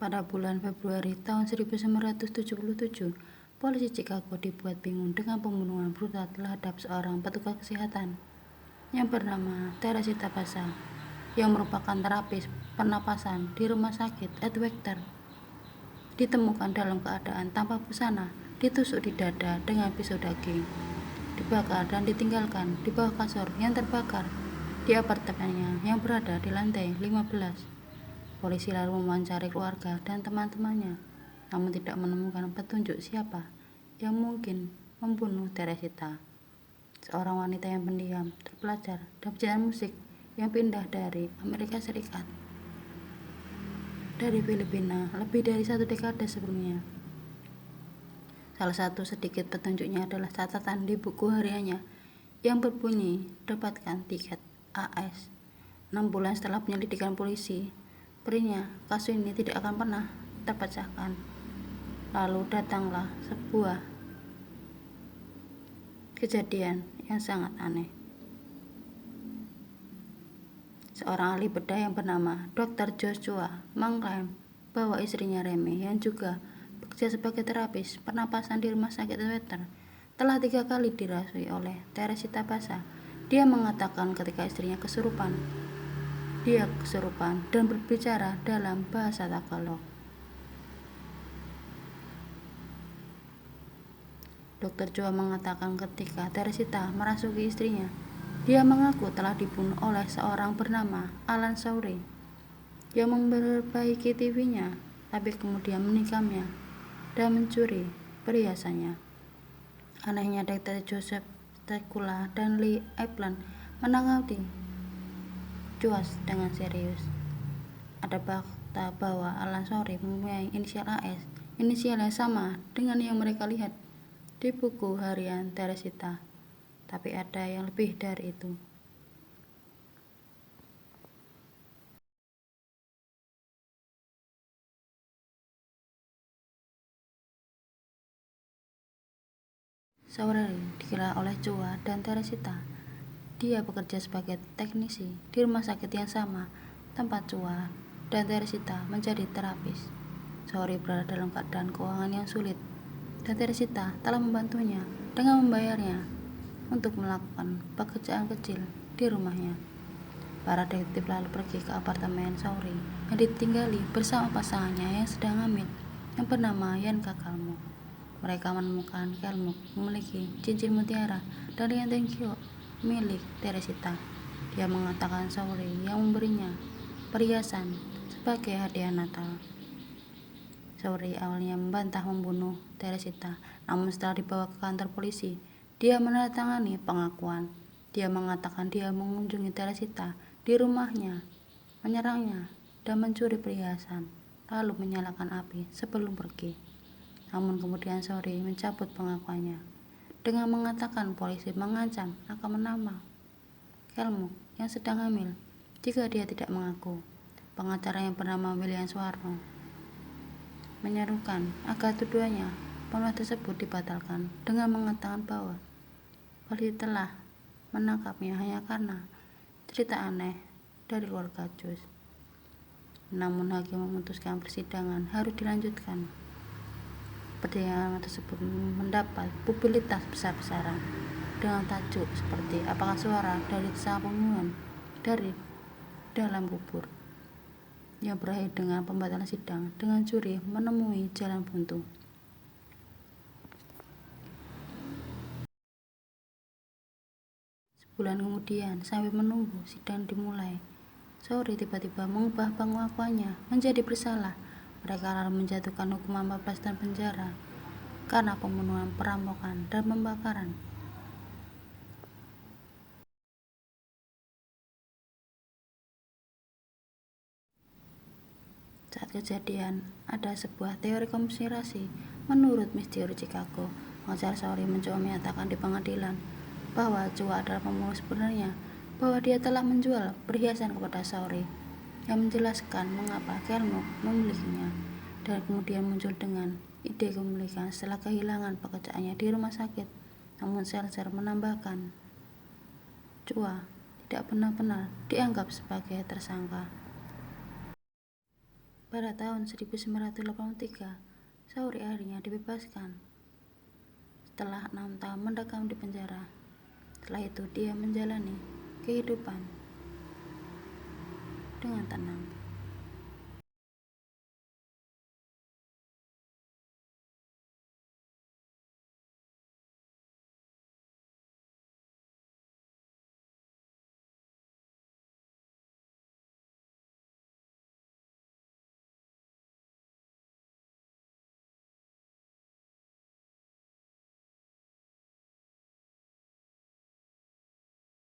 Pada bulan Februari tahun 1977, polisi Chicago dibuat bingung dengan pembunuhan brutal terhadap seorang petugas kesehatan yang bernama Teresita Basa, yang merupakan terapis pernapasan di rumah sakit Ed Wachter. Ditemukan dalam keadaan tanpa busana, ditusuk di dada dengan pisau daging, dibakar dan ditinggalkan di bawah kasur yang terbakar di apartemennya yang berada di lantai 15. Polisi lalu mewawancari keluarga dan teman-temannya, namun tidak menemukan petunjuk siapa yang mungkin membunuh Teresita, seorang wanita yang pendiam, terpelajar, dan pecinta musik yang pindah dari Amerika Serikat dari Filipina lebih dari 1 dekade sebelumnya. Salah satu sedikit petunjuknya adalah catatan di buku hariannya yang berbunyi, dapatkan tiket AS. 6 bulan setelah penyelidikan polisi, perinya kasus ini tidak akan pernah terpecahkan. Lalu datanglah sebuah kejadian yang sangat aneh. Seorang ahli bedah yang bernama Dr. Joshua mengklaim bahwa istrinya Remy, yang juga bekerja sebagai terapis pernapasan di rumah sakit Wachter, telah 3 kali dirasui oleh Teresita Basa. Dia mengatakan ketika istrinya kesurupan, dia kesurupan dan berbicara dalam bahasa Tagalog. Dr. Joa mengatakan ketika Teresita merasuki istrinya, dia mengaku telah dibunuh oleh seorang bernama Alan Sawrey yang memperbaiki TV-nya, tapi kemudian menikamnya dan mencuri perhiasannya. Anehnya, Dr. Joseph Stekula dan Lee Epland menanggapi Joas dengan serius. Ada fakta bahwa Alan Sawrey mempunyai inisial AS, inisial yang sama dengan yang mereka lihat di buku harian Teresita. Tapi ada yang lebih dari itu. Sawrey dikira oleh Joa dan Teresita. Dia bekerja sebagai teknisi di rumah sakit yang sama tempat Joa dan Teresita menjadi terapis. Sawrey berada dalam keadaan keuangan yang sulit, dan Teresita telah membantunya dengan membayarnya untuk melakukan pekerjaan kecil di rumahnya. Para detektif lalu pergi ke apartemen Sawrey yang ditinggali bersama pasangannya yang sedang hamil, yang bernama Yanka Kalmuk. Mereka menemukan Kalmuk memiliki cincin mutiara dari yang Tenkyo milik Teresita. Dia mengatakan Sawrey yang memberinya perhiasan sebagai hadiah Natal. Sawrey awalnya membantah membunuh Teresita, namun setelah dibawa ke kantor polisi, dia menandatangani pengakuan. Dia mengatakan dia mengunjungi Teresita di rumahnya, menyerangnya, dan mencuri perhiasan, lalu menyalakan api sebelum pergi. Namun kemudian Sawrey mencabut pengakuannya dengan mengatakan polisi mengancam akan menambah Kalmuk yang sedang hamil jika dia tidak mengaku. Pengacara yang bernama William Suwarno menyerukan agar tuduhannya penulis tersebut dibatalkan dengan mengatakan bahwa polisi telah menangkapnya hanya karena cerita aneh dari keluarga Josh. Namun hakim memutuskan persidangan harus dilanjutkan. Persidangan tersebut mendapat publisitas besar-besaran dengan tajuk seperti apakah suara dari tersangka pembunuhan dari dalam kubur, yang berakhir dengan pembatalan sidang dengan juri menemui jalan buntu. Sebulan kemudian, sambil menunggu sidang dimulai, Sawrey tiba-tiba mengubah pengakuannya menjadi bersalah. Mereka lalu menjatuhkan hukuman 14 tahun penjara karena pembunuhan, perampokan, dan pembakaran. Saat kejadian, ada sebuah teori konspirasi. Menurut Misteri Chicago, pengacara Sawrey mencoba menyatakan di pengadilan bahwa Joa adalah pembunuh sebenarnya, bahwa dia telah menjual perhiasan kepada Sawrey, yang menjelaskan mengapa Kalmuk memilikinya, dan kemudian muncul dengan ide kepemilikan setelah kehilangan pekerjaannya di rumah sakit. Namun Seltzer menambahkan, Joa tidak benar-benar dianggap sebagai tersangka. Pada tahun 1983, Sauri akhirnya dibebaskan setelah 6 tahun mendekam di penjara. Setelah itu dia menjalani kehidupan dengan tenang.